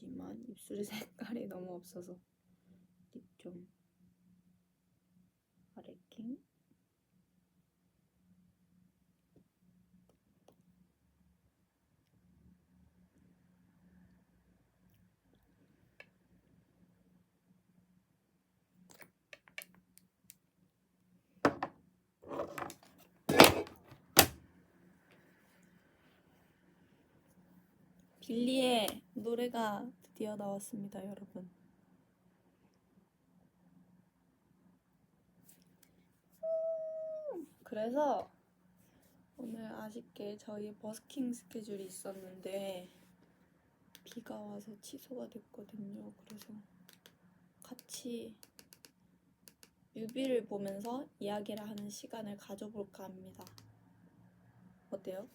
잠시만, 입술의 색깔이 너무 없어서 립 좀 아래킹. 빌리의 노래가 드디어 나왔습니다, 여러분. 그래서 오늘 아쉽게 저희 버스킹 스케줄이 있었는데 비가 와서 취소가 됐거든요. 그래서 같이 뮤비를 보면서 이야기를 하는 시간을 가져볼까 합니다. 어때요?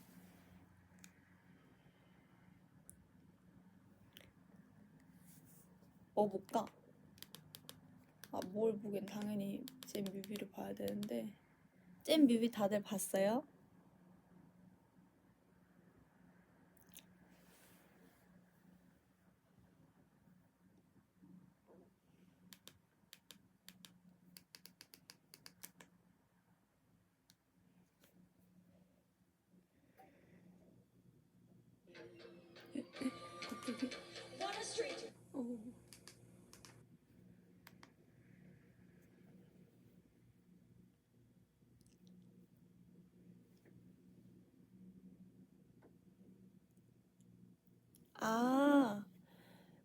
못 가. 뭘 보긴 당연히 잼 뮤비를 봐야 되는데 잼 뮤비 다들 봤어요? 갑자기?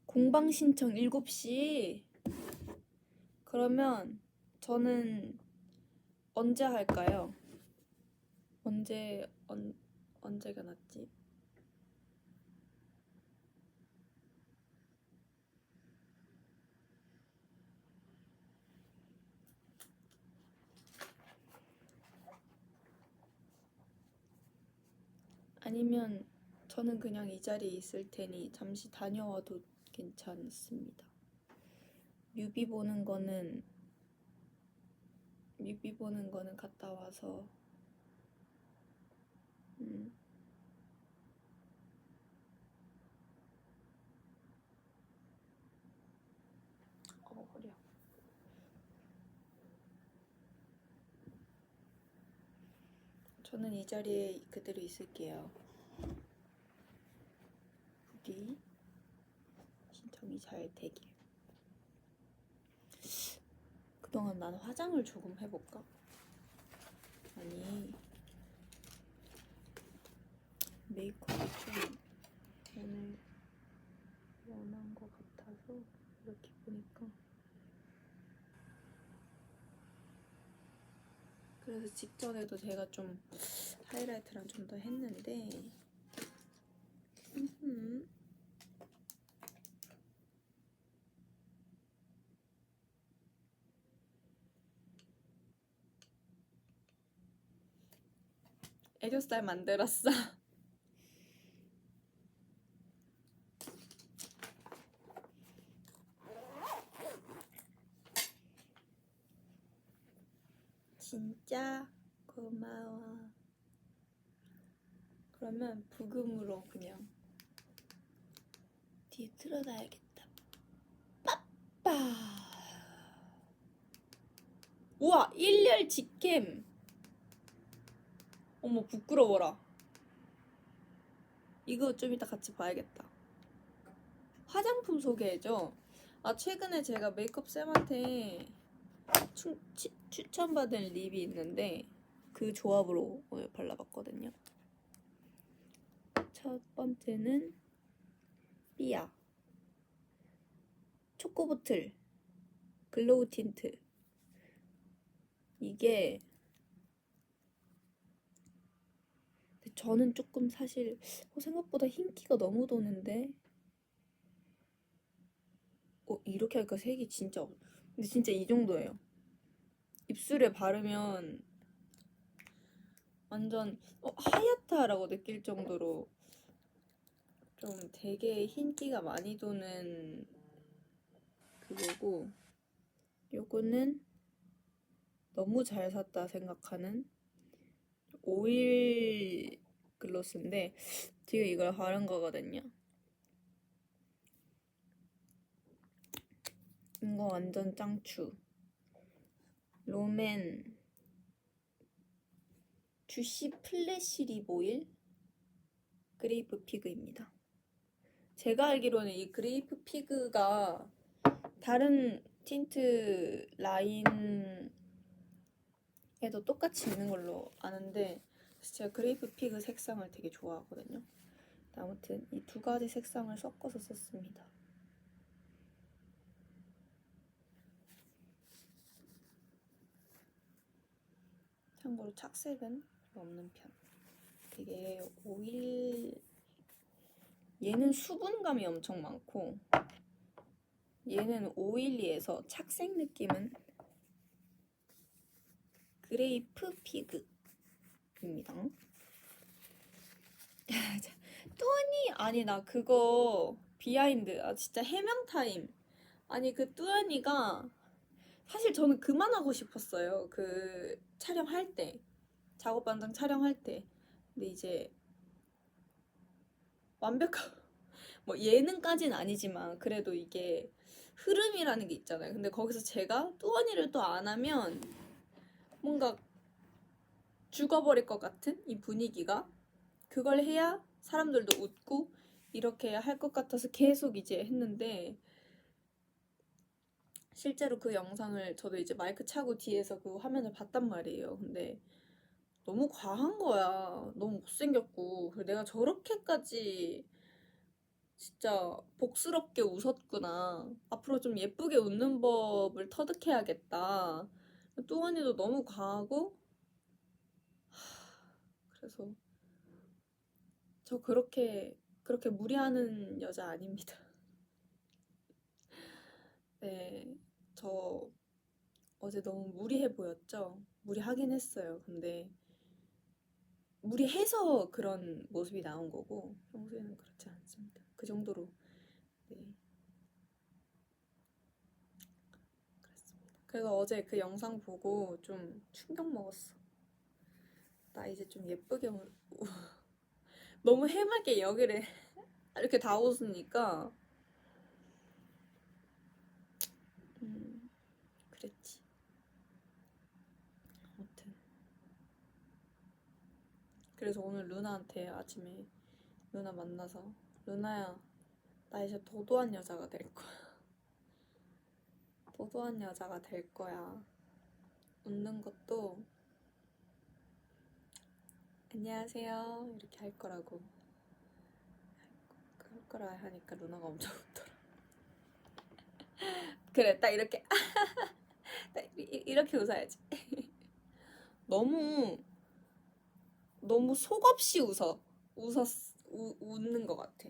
공방 신청 7시. 그러면 저는 언제 할까요? 언제가 낫지? 아니면 저는 그냥 이 자리에 있을 테니 잠시 다녀와도 괜찮습니다. 뮤비 보는 거는 갔다 와서 허리야. 저는 이 자리에 그대로 있을게요. 부디 신청이 잘 되길. 그동안 난 화장을 조금 해볼까? 아니, 메이크업이 좀 오늘 연한 것 같아서 이렇게 보니까. 그래서 직전에도 제가 좀 하이라이트랑 좀 더 했는데 애교살 만들었어. 진짜 고마워. 그러면 부금으로 그냥 뒤에 틀어놔야겠다. 빠빠. 우와, 일렬 직캠. 어머, 부끄러워라. 이거 좀 이따 같이 봐야겠다. 화장품 소개해줘. 최근에 제가 메이크업 쌤한테 추천받은 립이 있는데 그 조합으로 오늘 발라봤거든요. 첫 번째는 삐아 초코보틀 글로우 틴트. 이게 저는 조금 사실 생각보다 흰기가 너무 도는데 이렇게 하니까 색이 진짜 근데 진짜 이 정도예요. 입술에 바르면 완전 하얗다라고 느낄 정도로 좀 되게 흰기가 많이 도는 그거고, 요거는 너무 잘 샀다 생각하는 오일 글로스인데 지금 이걸 바른 거거든요. 이거 완전 짱추. 롬앤 주시 플래시 립 오일 그레이프 피그입니다. 제가 알기로는 이 그레이프 피그가 다른 틴트 라인에도 똑같이 있는 걸로 아는데 제가 그레이프 피그 색상을 되게 좋아하거든요. 아무튼 이 두 가지 색상을 섞어서 썼습니다. 참고로 착색은 없는 편. 되게 오일 얘는 수분감이 엄청 많고 얘는 오일리해서 착색 느낌은 그레이프 피그입니다. 뚜아니 아니 나 그거 비하인드 진짜 해명 타임. 아니 그 뚜아니가 사실 저는 그만하고 싶었어요. 그 촬영할 때 작업 반장 촬영할 때. 근데 이제 완벽한 뭐 예능까지는 아니지만 그래도 이게 흐름이라는 게 있잖아요. 근데 거기서 제가 뚜아니를 또 안 하면 뭔가 죽어버릴 것 같은 이 분위기가 그걸 해야 사람들도 웃고 이렇게 할 것 같아서 계속 이제 했는데 실제로 그 영상을 저도 이제 마이크 차고 뒤에서 그 화면을 봤단 말이에요. 근데 너무 과한 거야. 너무 못생겼고 내가 저렇게까지 진짜 복스럽게 웃었구나. 앞으로 좀 예쁘게 웃는 법을 터득해야겠다. 뚜원이도 너무 과하고 그래서 저 그렇게 무리하는 여자 아닙니다. 네, 저 어제 너무 무리해 보였죠? 무리하긴 했어요. 근데 무리해서 그런 모습이 나온 거고 평소에는 그렇지 않습니다. 그 정도로 네, 그랬습니다. 그래서 어제 그 영상 보고 좀 충격 먹었어. 나 이제 좀 예쁘게 너무 해맑게 여기를 이렇게 다 웃으니까 그랬지. 아무튼 그래서 오늘 루나한테 아침에 루나 만나서 루나야 나 이제 도도한 여자가 될 거야. 도도한 여자가 될 거야. 웃는 것도 안녕하세요 이렇게 할 거라고 할 거라 하니까 루나가 엄청 웃더라. 그래 딱 이렇게 딱 이렇게 웃어야지. 너무 속없이 웃는 것 같아.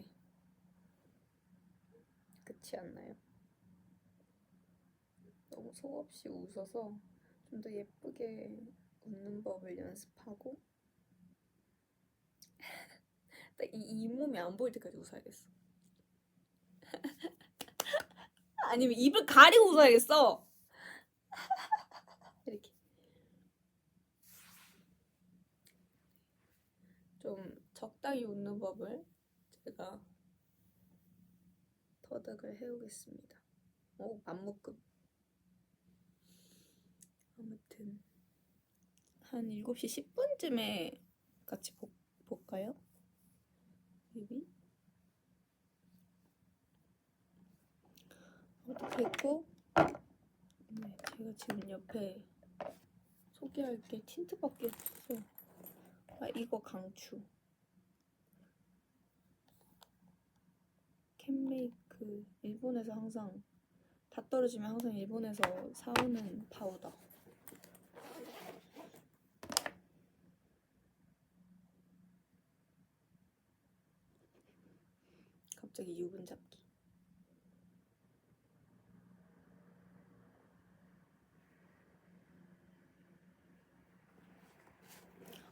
그렇지 않나요? 너무 속없이 웃어서 좀 더 예쁘게 웃는 법을 연습하고 이 잇몸이 안 보일 때까지 웃어야겠어. 아니면 입을 가리고 웃어야겠어. 이렇게 좀 적당히 웃는 법을 제가 터득을 해오겠습니다. 오, 만무급. 아무튼 한 7시 10분쯤에 같이 볼까요? 뮤비? 이렇게 했고 네, 제가 지금 옆에 소개할 게 틴트밖에 없어서 이거 강추 캔메이크 일본에서 항상 다 떨어지면 항상 일본에서 사오는 파우더. 갑자기 유분 잡기.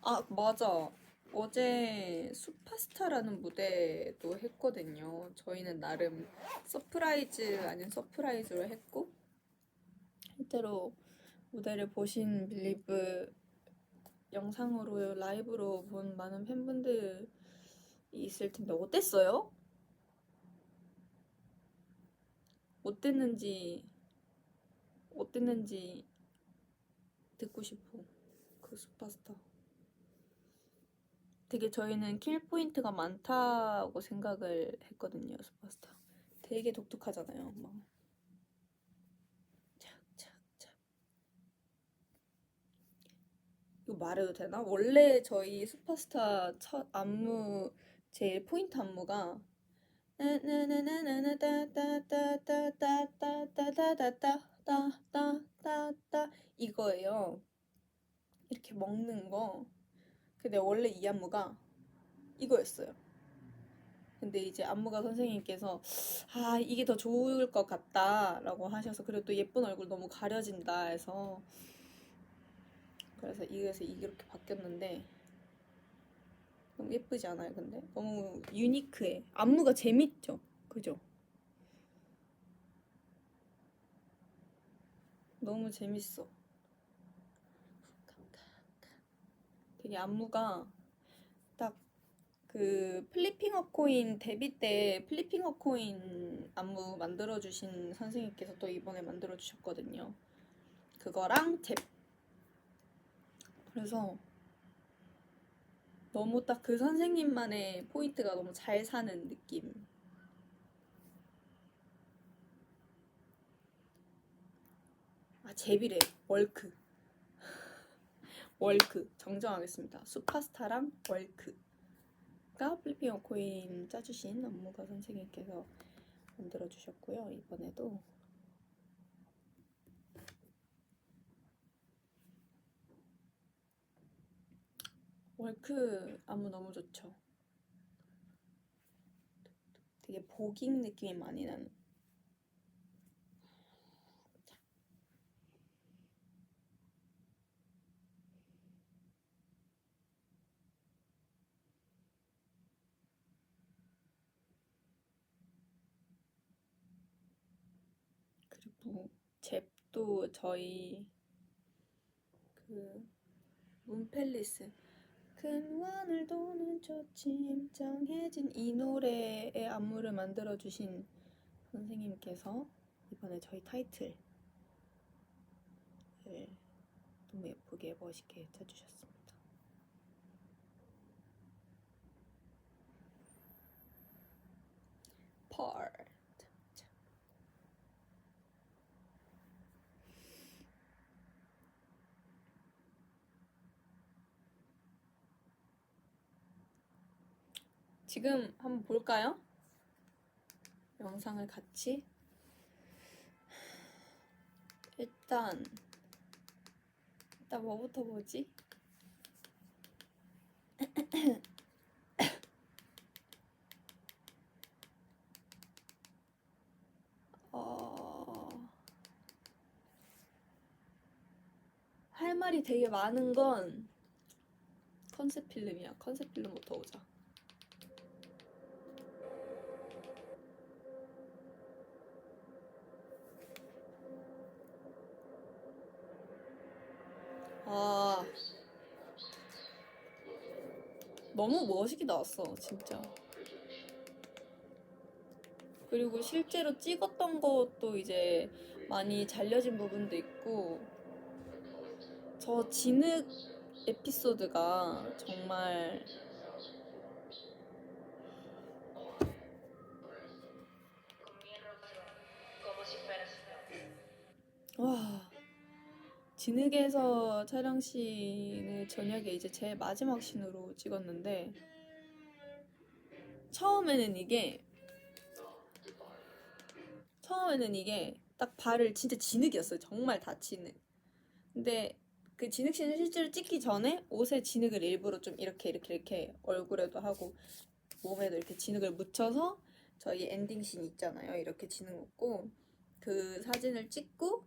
아 맞아. 어제 슈퍼스타라는 무대도 했거든요. 저희는 나름 서프라이즈 아닌 서프라이즈로 했고 실제로 무대를 보신 빌리브 영상으로 라이브로 본 많은 팬분들이 있을 텐데 어땠어요? 어땠는지 어땠는지 듣고 싶어. 그 슈퍼스타. 되게 저희는 킬 포인트가 많다고 생각을 했거든요. 슈퍼스타. 되게 독특하잖아요. 막 착착착. 이거 말해도 되나? 원래 저희 슈퍼스타 첫 안무 제일 포인트 안무가 따따따따따따따따따따따따따 이거예요. 이렇게 먹는 거. 근데 원래 이 안무가 이거였어요. 근데 이제 안무가 선생님께서 아 이게 더 좋을 것 같다라고 하셔서 그리고 또 예쁜 얼굴 너무 가려진다 해서 그래서 이래서 이렇게 바뀌었는데 너무 예쁘지 않아요? 근데 너무 유니크해. 안무가 재밌죠? 그죠? 너무 재밌어. 되게 안무가 딱 그 플리핑어 코인 데뷔 때 플리핑어 코인 안무 만들어주신 선생님께서 또 이번에 만들어주셨거든요. 그거랑 잽. 그래서 너무 딱 그 선생님만의 포인트가 너무 잘 사는 느낌. 아, 잽이래. 월크. 월크. 정정하겠습니다. 슈퍼스타랑 월크가 플리핑어 코인 짜주신 안무가 선생님께서 만들어주셨고요. 이번에도 월크 안무 너무 좋죠. 되게 보깅 느낌이 많이 나는. 그리고 잽도 저희 그 문펠리스 큰 원을 도는 초침 정해진 이 노래의 안무를 만들어주신 선생님께서 이번에 저희 타이틀을 너무 예쁘게 멋있게 짜주셨습니다. part 지금 한번 볼까요? 영상을 같이 일단 뭐부터 보지? 할 말이 되게 많은 건 컨셉 필름이야. 컨셉 필름부터 보자. 아, 너무 멋있게 나왔어, 진짜. 그리고 실제로 찍었던 것도 이제 많이 잘려진 부분도 있고, 저 진흙 에피소드가 정말 와, 진흙에서 촬영 씬을 저녁에 이제 제 마지막 씬으로 찍었는데 처음에는 이게 딱 발을 진짜 진흙이었어요. 정말 다 진흙. 근데 그 진흙 씬을 실제로 찍기 전에 옷에 진흙을 일부러 좀 이렇게 얼굴에도 하고 몸에도 이렇게 진흙을 묻혀서 저희 엔딩 씬 있잖아요. 이렇게 진흙 묻고 그 사진을 찍고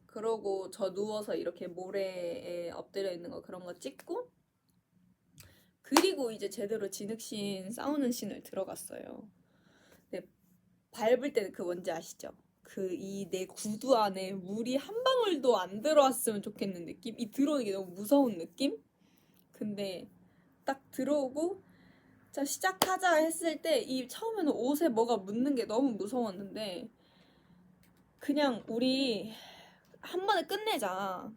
그러고 저 누워서 이렇게 모래에 엎드려 있는 거 그런 거 찍고 그리고 이제 제대로 진흙씬 싸우는 씬을 들어갔어요. 근데 밟을 때는 그 뭔지 아시죠? 그 이 내 구두 안에 물이 한 방울도 안 들어왔으면 좋겠는 느낌? 이 들어오는 게 너무 무서운 느낌? 근데 딱 들어오고 자 시작하자 했을 때 이 처음에는 옷에 뭐가 묻는 게 너무 무서웠는데 그냥 우리 한 번에 끝내자.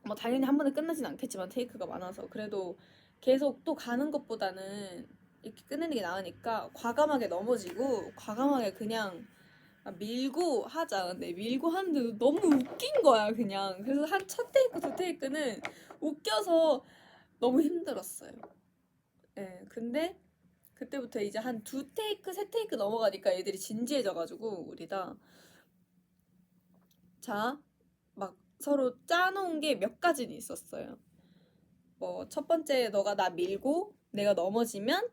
뭐 당연히 한 번에 끝나진 않겠지만 테이크가 많아서 그래도 계속 또 가는 것보다는 이렇게 끝내는 게 나으니까 과감하게 넘어지고 과감하게 그냥 밀고 하자. 근데 밀고 하는데 너무 웃긴 거야 그냥. 그래서 한 첫 테이크 두 테이크는 웃겨서 너무 힘들었어요. 예, 근데 그때부터 이제 한 두 테이크 세 테이크 넘어가니까 애들이 진지해져가지고 우리 다 자, 막 서로 짜놓은 게 몇 가지는 있었어요. 뭐 첫 번째 너가 나 밀고 내가 넘어지면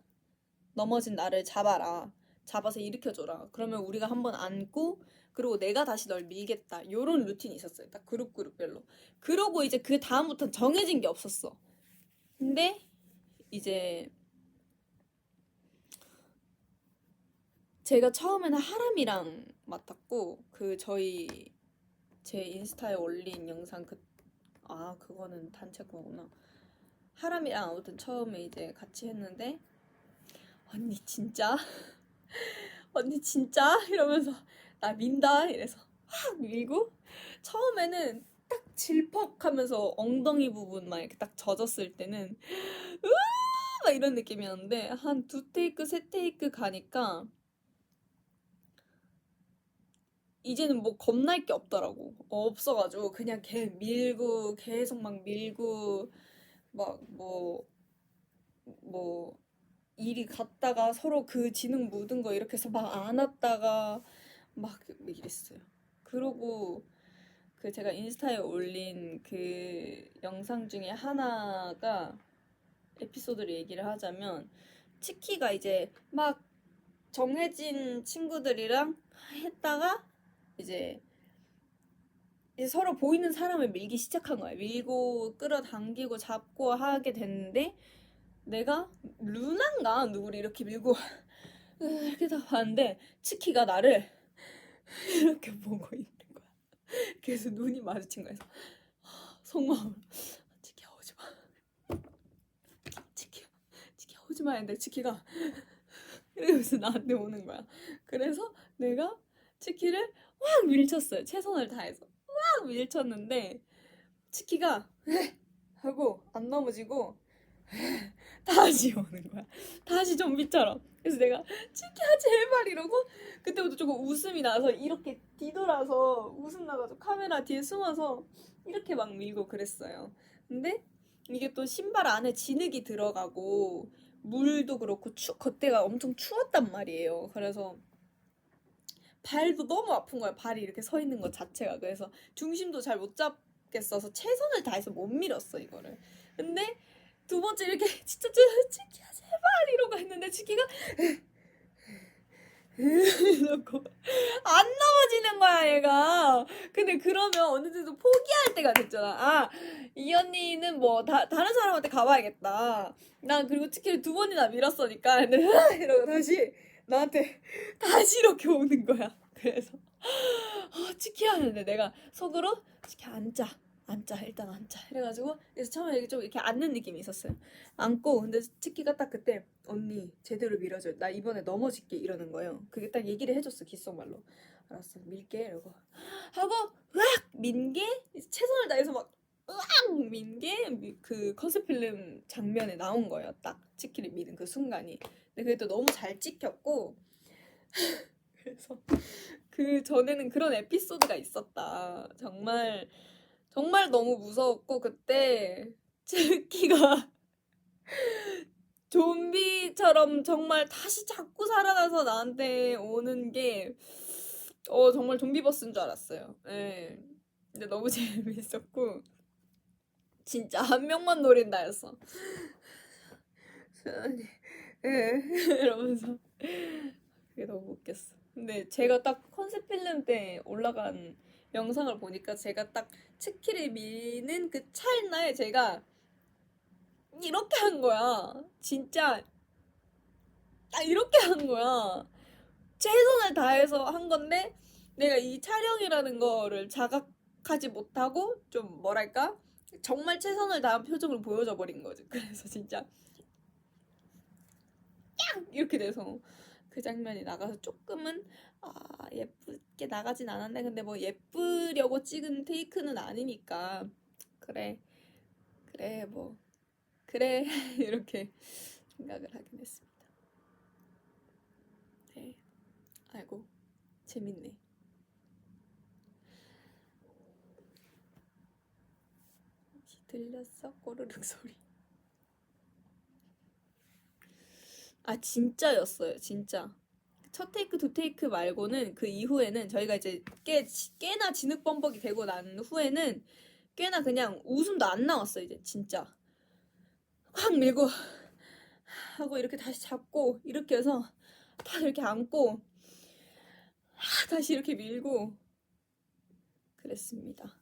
넘어진 나를 잡아라. 잡아서 일으켜줘라. 그러면 우리가 한번 안고 그리고 내가 다시 널 밀겠다. 요런 루틴이 있었어요. 딱 그룹별로. 그러고 이제 그 다음부터는 정해진 게 없었어. 근데 이제 제가 처음에는 하람이랑 맡았고 그 제 인스타에 올린 영상 그거는 단체 거구나. 하람이랑 아무튼 처음에 이제 같이 했는데 언니 진짜? 언니 진짜? 이러면서 나 민다 이래서 확 밀고 처음에는 딱 질퍽하면서 엉덩이 부분 막 이렇게 딱 젖었을 때는 으아 막 이런 느낌이었는데 한 두 테이크 세 테이크 가니까 이제는 뭐 겁날 게 없더라고. 없어가지고 그냥 걔 밀고 계속 막 밀고 막 뭐 일이 갔다가 서로 그 진흙 묻은 거 이렇게 해서 막 안았다가 막 이랬어요. 그러고 그 제가 인스타에 올린 그 영상 중에 하나가 에피소드를 얘기를 하자면 치키가 이제 막 정해진 친구들이랑 했다가 이제 서로 보이는 사람을 밀기 시작한 거야. 밀고 끌어당기고 잡고 하게 됐는데 내가 루나인가 누구를 이렇게 밀고 이렇게 다 봤는데 치키가 나를 이렇게 보고 있는 거야. 그래서 눈이 마주친 거야. 그래서 속마음으로 치키야 오지 마. 치키야 오지 마 했는데 치키가 이러면서 나한테 오는 거야. 그래서 내가 치키를 확 밀쳤어요. 최선을 다해서 확 밀쳤는데 치키가 하고 안 넘어지고 다시 오는 거야. 다시 좀비처럼. 그래서 내가 치키야 제발 이러고 그때부터 조금 웃음이 나서 이렇게 뒤돌아서 웃음 나가지고 카메라 뒤에 숨어서 이렇게 막 밀고 그랬어요. 근데 이게 또 신발 안에 진흙이 들어가고 물도 그렇고 겉에가 엄청 추웠단 말이에요. 그래서 발도 너무 아픈 거야. 발이 이렇게 서 있는 것 자체가. 그래서 중심도 잘 못 잡겠어서 최선을 다해서 못 밀었어 이거를. 근데 두 번째 이렇게 진짜 치키야 제발 이러고 했는데 치키가 이러고 안 넘어지는 거야 얘가. 근데 그러면 어느 정도 포기할 때가 됐잖아. 아, 이 언니는 뭐 다른 사람한테 가봐야겠다. 난 그리고 치키를 두 번이나 밀었으니까 근데 이러고 다시 나한테 다시 이렇게 오는 거야. 그래서 치키야 하는데 내가 속으로 치키 앉자 일단 앉자 이래가지고 그래서 처음에 이렇게 좀 이렇게 앉는 느낌이 있었어요. 앉고 근데 치키가 딱 그때 언니 제대로 밀어줘 나 이번에 넘어질게 이러는 거예요. 그게 딱 얘기를 해줬어 귓속말로. 알았어 밀게 이러고 하고 으악 민게 최선을 다해서 막 으악 민게 그 컨셉 필름 장면에 나온 거예요. 딱 치키를 미는 그 순간이. 근데 그게 또 너무 잘 찍혔고 그래서 그 전에는 그런 에피소드가 있었다. 정말 정말 너무 무서웠고 그때 치키가 좀비처럼 정말 다시 자꾸 살아나서 나한테 오는 게 정말 좀비 버스인 줄 알았어요. 예. 근데 너무 재밌었고 진짜 한 명만 노린다 했어. 이러면서 그게 너무 웃겼어. 근데 제가 딱 컨셉 필름 때 올라간 영상을 보니까 제가 딱 치키를 미는 그 찰나에 제가 이렇게 한 거야. 진짜 딱 이렇게 한 거야. 최선을 다해서 한 건데 내가 이 촬영이라는 거를 자각하지 못하고 좀 뭐랄까 정말 최선을 다한 표정을 보여줘 버린 거지. 그래서 진짜 이렇게 돼서 그 장면이 나가서 조금은 예쁘게 나가진 않았네. 근데 뭐 예쁘려고 찍은 테이크는 아니니까. 그래, 그래, 뭐. 그래. 이렇게 생각을 하긴 했습니다. 네. 아이고, 재밌네. 혹시 들렸어? 꼬르륵 소리. 진짜였어요. 진짜. 첫 테이크, 두 테이크 말고는 그 이후에는 저희가 이제 꽤나 진흙범벅이 되고 난 후에는 꽤나 그냥 웃음도 안 나왔어요. 이제 진짜. 확 밀고 하고 이렇게 다시 잡고 이렇게 해서 딱 이렇게 안고 다시 이렇게 밀고 그랬습니다.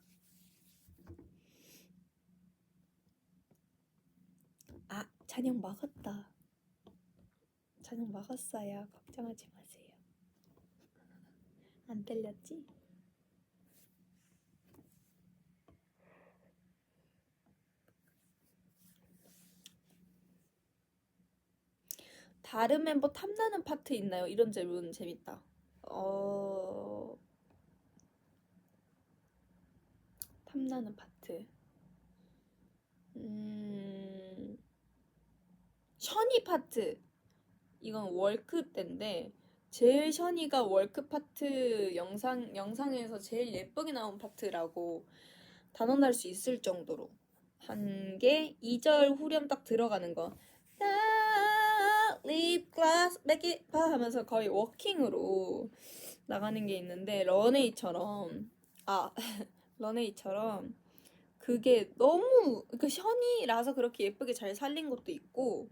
저녁 먹었다. 저녁 먹었어요. 걱정하지 마세요. 안 들렸지? 다른 멤버 탐나는 파트 있나요? 이런 질문 재밌다. 탐나는 파트. 션이 파트. 이건 월크 때인데 제일 션이가 월크 파트 영상에서 제일 예쁘게 나온 파트라고 단언할 수 있을 정도로 한 게 2절 후렴 딱 들어가는 거. 립 글라스 make it pop 하면서 거의 워킹으로 나가는 게 있는데 런웨이처럼 그게 너무 그러니까 션이라서 그렇게 예쁘게 잘 살린 것도 있고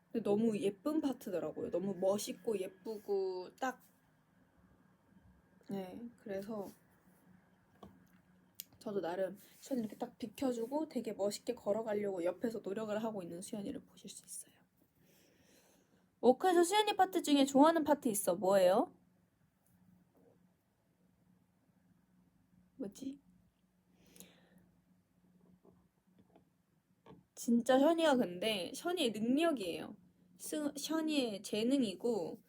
근데 너무 예쁜 파트더라고요. 너무 멋있고 예쁘고 딱 네, 그래서 저도 나름 수연이 이렇게 딱 비켜주고 되게 멋있게 걸어가려고 옆에서 노력을 하고 있는 수연이를 보실 수 있어요. 워크에서 수연이 파트 중에 좋아하는 파트 있어. 뭐예요? 뭐지? 진짜 션이가 근데 션이의 능력이에요. 션이의 재능이고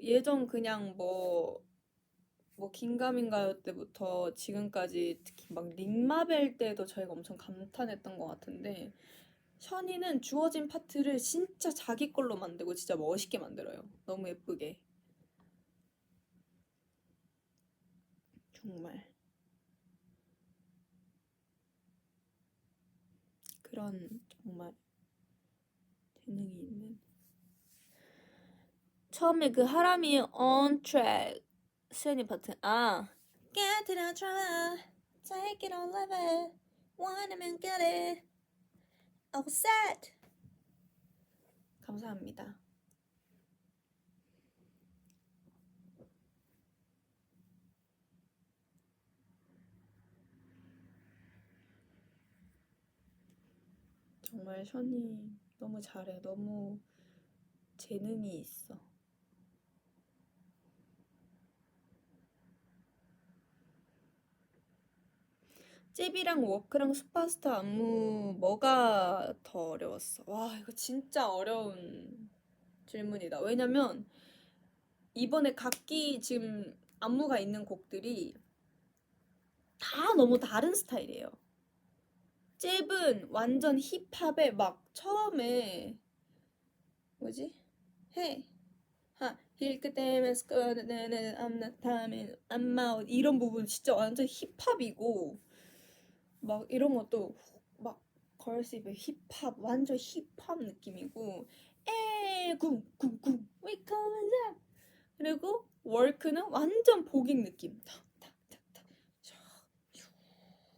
예전 그냥 뭐 긴가민가요 때부터 지금까지 특히 막 링마벨 때도 저희가 엄청 감탄했던 것 같은데 션이는 주어진 파트를 진짜 자기 걸로 만들고 진짜 멋있게 만들어요. 너무 예쁘게. 정말 그런 정말 재능이 있는 처음에 그 하람이 on track 수연이 파트 Get it on track Take it on level 원하면 get it all set 감사합니다. 정말 션이 너무 잘해. 너무 재능이 있어. 잽이랑 워크랑 슈퍼스타 안무 뭐가 더 어려웠어? 와 이거 진짜 어려운 질문이다. 왜냐면 이번에 각기 지금 안무가 있는 곡들이 다 너무 다른 스타일이에요. 잽은 완전 힙합에 막 처음에 뭐지? 해. 힐크 때문에 스커드는 I'm not timing I'm out 이런 부분 진짜 완전 힙합이고 막 이런 것도 막 걸스입의 힙합 완전 힙합 느낌이고 쿵쿵쿵 We coming up 그리고 월크는 완전 복인 느낌 탁탁탁탁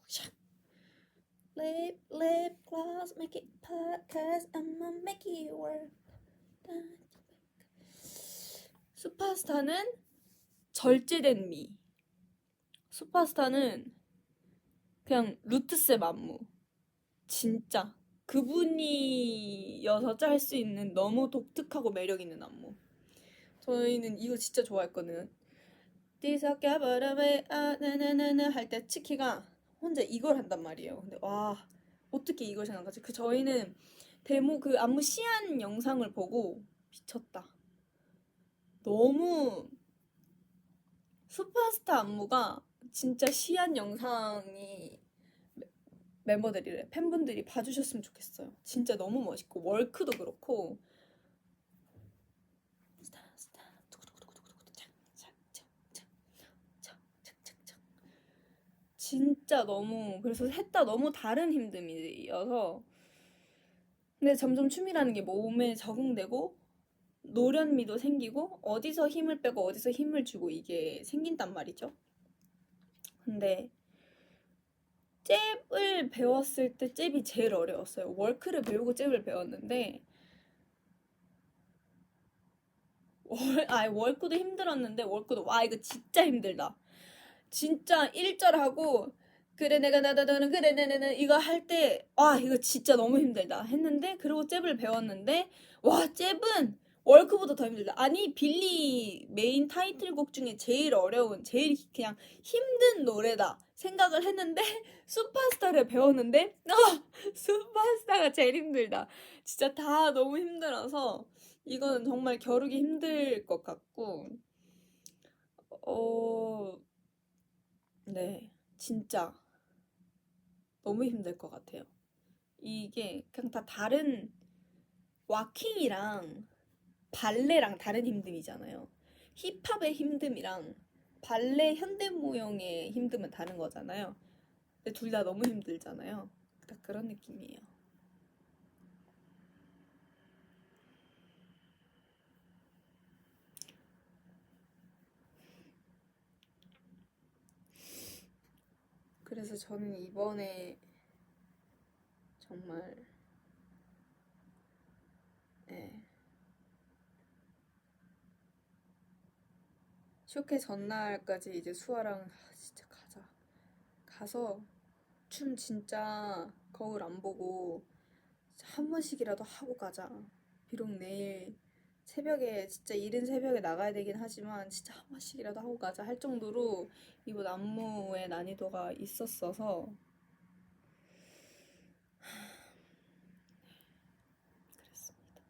샥 lip gloss make it pop cause I'ma make it work 슈퍼스타는 절제된 미 슈퍼스타는 그냥 루트셉 안무 진짜 그분이어서 짤 수 있는 너무 독특하고 매력 있는 안무. 저희는 이거 진짜 좋아했거든. 디석겨버려왜 나나나나 할 때 치키가 혼자 이걸 한단 말이에요. 근데 와 어떻게 이걸 생각하지? 저희는 데모 그 안무 시안 영상을 보고 미쳤다. 너무 슈퍼스타 안무가 진짜 시한 영상이 멤버들이래 팬분들이 봐주셨으면 좋겠어요. 진짜 너무 멋있고 월크도 그렇고 진짜 너무 그래서 셋 다 너무 다른 힘듦이어서 근데 점점 춤이라는 게 몸에 적응되고 노련미도 생기고 어디서 힘을 빼고 어디서 힘을 주고 이게 생긴단 말이죠. 근데 잽을 배웠을 때 잽이 제일 어려웠어요. 월크를 배우고 잽을 배웠는데 월크도 힘들었는데 월크도 와 이거 진짜 힘들다. 진짜 1절 하고 그래 내가 나다다는 그래 네네네 이거 할 때 와 이거 진짜 너무 힘들다 했는데 그리고 잽을 배웠는데 와 잽은 월크보다 더 힘들다. 아니 빌리 메인 타이틀곡 중에 제일 어려운 제일 그냥 힘든 노래다 생각을 했는데 슈퍼스타를 배웠는데 슈퍼스타가 제일 힘들다. 진짜 다 너무 힘들어서 이거는 정말 겨루기 힘들 것 같고 네, 진짜 너무 힘들 것 같아요. 이게 그냥 다 다른 와킹이랑 발레랑 다른 힘듦이잖아요. 힙합의 힘듦이랑 발레 현대무용의 힘듦은 다른 거잖아요. 근데 둘 다 너무 힘들잖아요. 딱 그런 느낌이에요. 그래서 저는 이번에 정말 예, 쇼케 전날까지 이제 수아랑 진짜 가자. 가서 춤 진짜 거울 안 보고 한 번씩이라도 하고 가자. 비록 내일 새벽에 진짜 이른 새벽에 나가야 되긴 하지만 진짜 한 번씩이라도 하고 가자 할 정도로 이번 안무의 난이도가 있었어서 그랬습니다.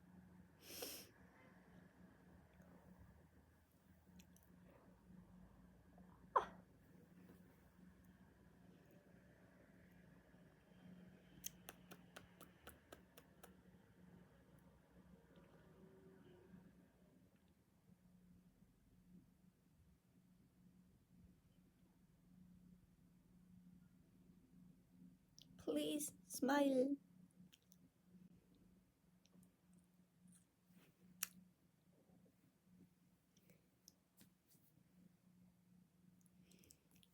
Please smile.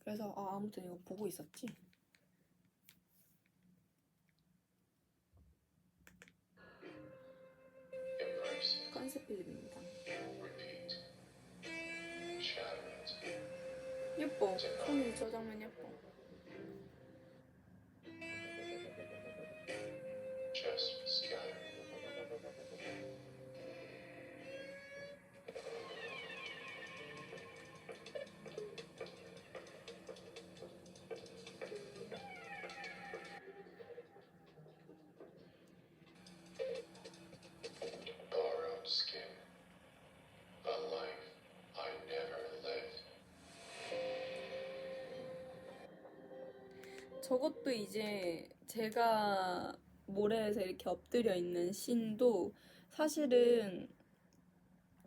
그래서 아무튼 이거 보고 있었지. 컨셉 필름입니다. 예뻐. 손이 저 장면 예뻐. 저것도 이제 제가 모래에서 이렇게 엎드려 있는 씬도 사실은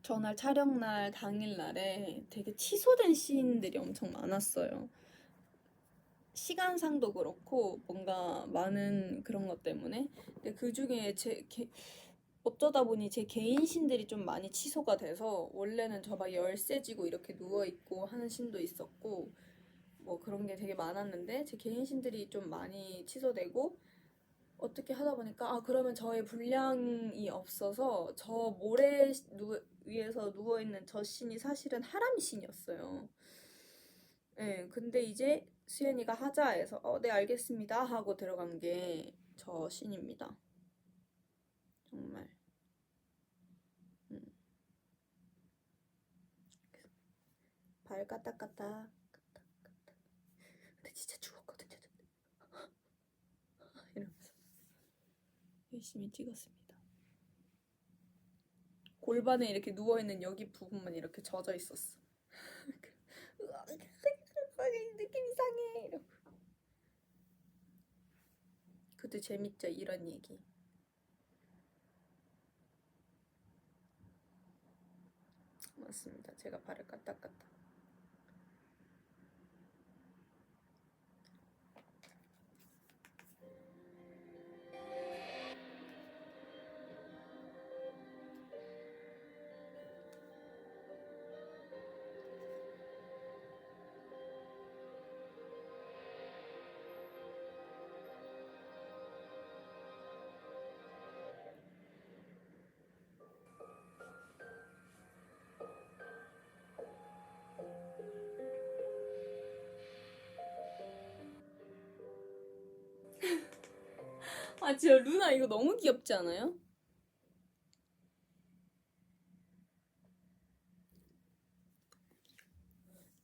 전날 촬영날 당일날에 되게 취소된 씬들이 엄청 많았어요. 시간상도 그렇고 뭔가 많은 그런 것 때문에 근데 그 중에 어쩌다 보니 제 개인 씬들이 좀 많이 취소가 돼서 원래는 저 막 열쇠 쥐고 이렇게 누워있고 하는 씬도 있었고 뭐 그런 게 되게 많았는데 제 개인 씬들이 좀 많이 취소되고 어떻게 하다 보니까 그러면 저의 분량이 없어서 저 모래 위에서 누워있는 저 씬이 사실은 하람이 씬이었어요. 네, 근데 이제 수연이가 하자 해서 네 알겠습니다 하고 들어간 게 저 씬입니다. 정말 발 까딱까딱 근데 진짜 죽었거든요. 이러면서 열심히 찍었습니다. 골반에 이렇게 누워있는 여기 부분만 이렇게 젖어 있었어. 그것도 재밌죠, 이런 얘기. 맞습니다. 제가 발을 까딱까딱. 아, 진짜 루나 이거 너무 귀엽지 않아요?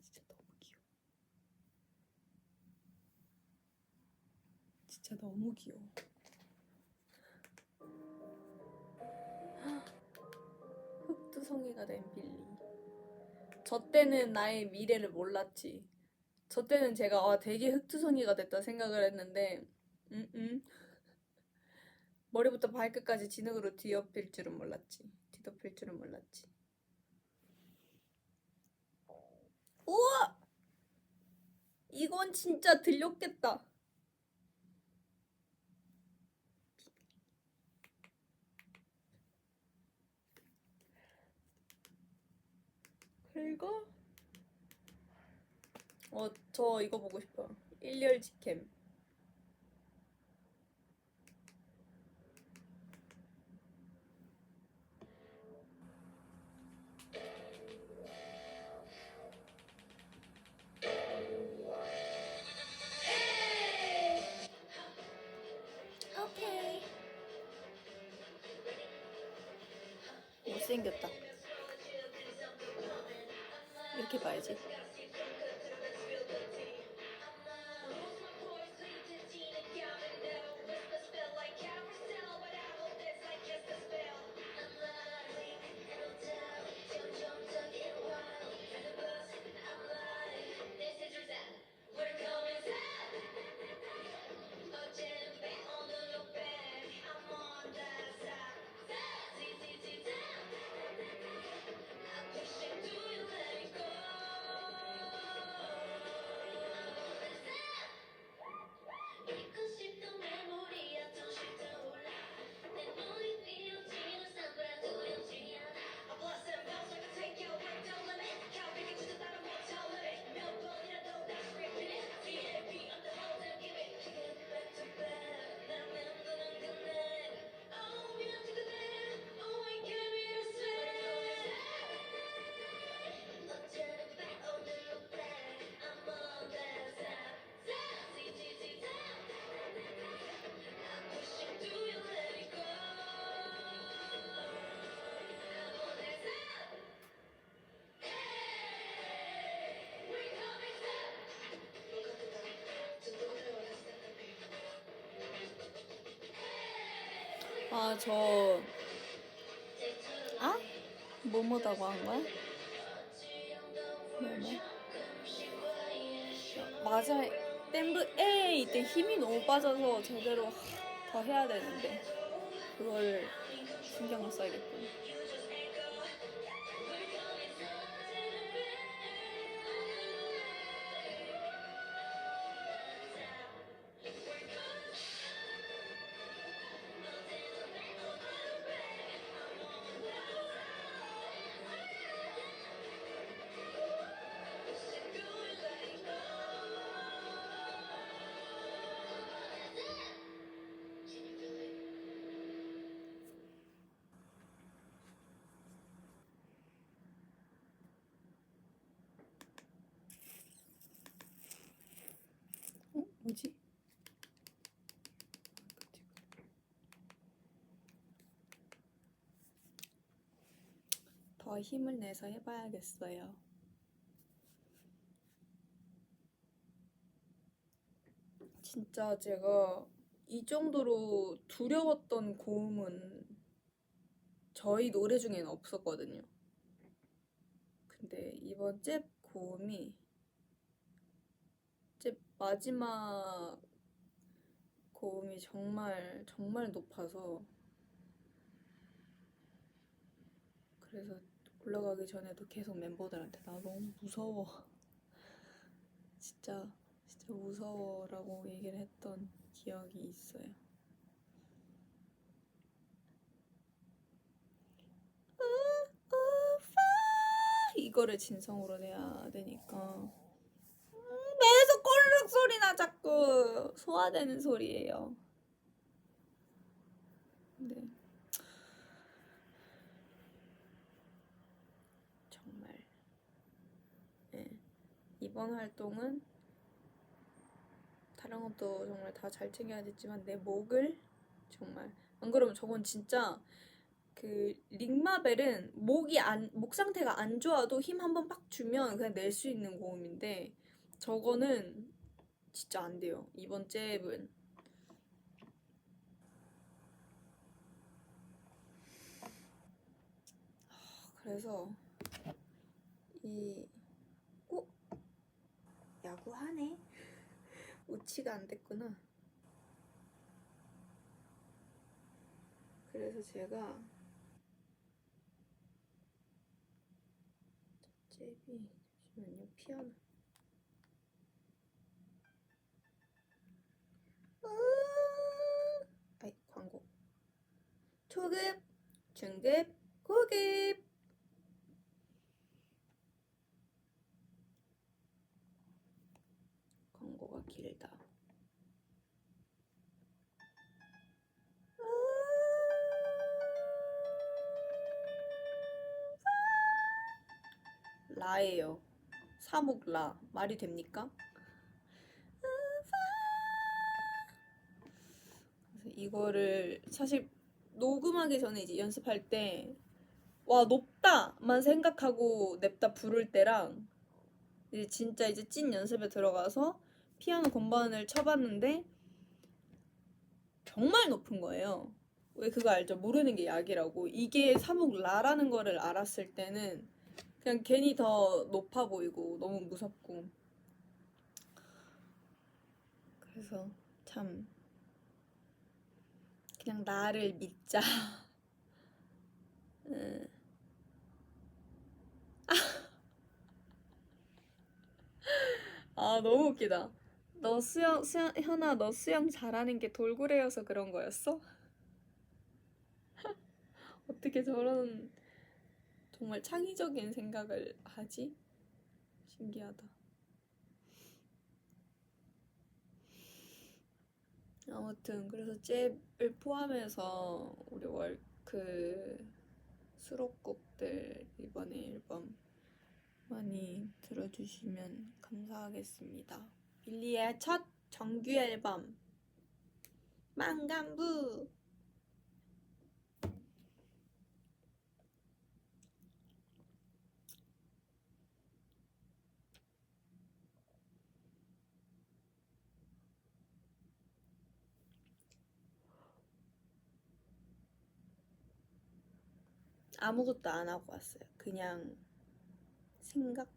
진짜 너무 귀여워. 진짜 너무 귀여워. 흑두성이가 된 빌리. 저 때는 나의 미래를 몰랐지. 저 때는 제가 되게 흑투성이가 됐다 생각을 했는데, 머리부터 발끝까지 진흙으로 뒤덮일 줄은 몰랐지. 뒤덮일 줄은 몰랐지. 우와! 이건 진짜 들렸겠다. 그리고 저 이거 보고 싶어요. 일렬 직캠. 오케이. 못생겼다. 이렇게 봐야지. 뭐뭐다고 한 거야? 뭐뭐? 맞아. 댐브에 이때 힘이 너무 빠져서 제대로 더 해야 되는데 그걸 신경을 써야겠군. 뭐지? 더 힘을 내서 해봐야겠어요. 진짜 제가 이 정도로 두려웠던 고음은 저희 노래 중에는 없었거든요. 근데 이번 잽 고음이 잽 마지막 고음이 정말 정말 높아서 그래서 올라가기 전에도 계속 멤버들한테 나 너무 무서워. 진짜 무서워라고 얘기를 했던 기억이 있어요. 이거를 진성으로 내야 되니까 계속 꼬르륵 소리나 자꾸 소화되는 소리예요. 네. 정말 네. 이번 활동은 다른 것도 정말 다 잘 챙겨야겠지만 내 목을 정말 안 그러면 저건 진짜 그 링마벨은 목 상태가 안 좋아도 힘 한번 빡 주면 그냥 낼 수 있는 고음인데 저거는 진짜 안 돼요. 이번 잽은 그래서 이 야구하네. 우치가 안 됐구나. 그래서 제가 잽이 잠시만요. 피아노 아이 광고 초급 중급 고급 광고가 길다. 라예요. 사목라 말이 됩니까? 그래서 이거를 사실 녹음하기 전에 이제 연습할 때 와 높다만 생각하고 냅다 부를 때랑 이제 진짜 이제 찐 연습에 들어가서 피아노 건반을 쳐봤는데 정말 높은 거예요. 왜 그거 알죠? 모르는 게 약이라고. 이게 사목라라는 거를 알았을 때는 그냥 괜히 더 높아 보이고 너무 무섭고 그래서 참 그냥 나를 믿자. 아 너무 웃기다. 너 현아 너 수영 잘하는 게 돌고래여서 그런 거였어? 어떻게 저런 정말 창의적인 생각을 하지? 신기하다. 아무튼 그래서 잽을 포함해서 우리 그 수록곡들 이번에 앨범 많이 들어주시면 감사하겠습니다. 빌리의 첫 정규 앨범 만감부. 아무것도 안 하고 왔어요. 그냥 생각.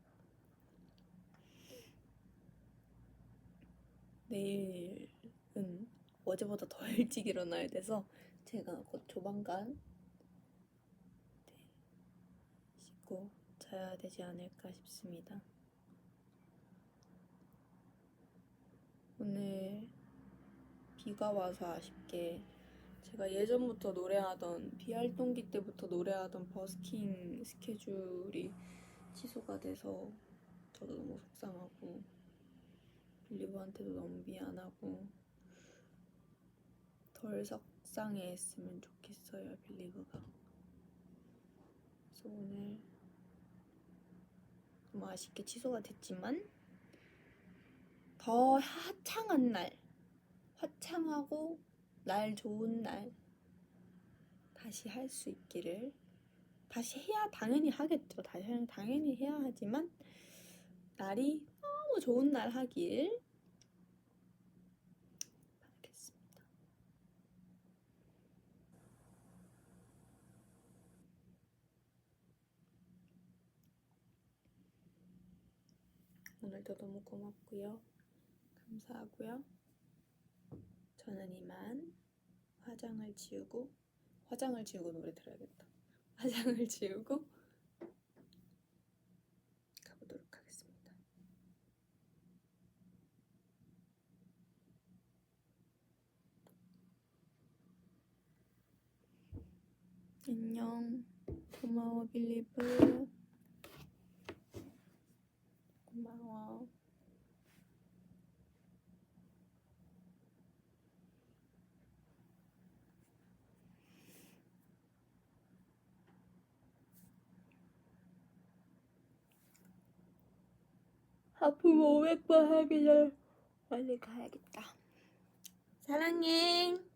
내일은 어제보다 더 일찍 일어나야 돼서 제가 곧 조만간 씻고 자야 되지 않을까 싶습니다. 오늘 비가 와서 아쉽게 제가 예전부터 노래하던 비활동기 때부터 노래하던 버스킹 스케줄이 취소가 돼서 저도 너무 속상하고 빌리브한테도 너무 미안하고 덜 속상해했으면 좋겠어요. 빌리브가. 그래서 오늘 너무 아쉽게 취소가 됐지만 더 화창한 날, 화창하고 날 좋은 날 다시 할 수 있기를. 다시 해야 당연히 하겠죠. 다시 당연히 해야 하지만 날이 너무 좋은 날 하길 바라겠습니다. 오늘도 너무 고맙고요. 감사하고요. 저는 이만 화장을 지우고 노래 들어야겠다. 화장을 지우고 가보도록 하겠습니다. 안녕. 고마워 빌리브. 고마워. 하프 500번 하기 전에 빨리 가야겠다. 사랑해.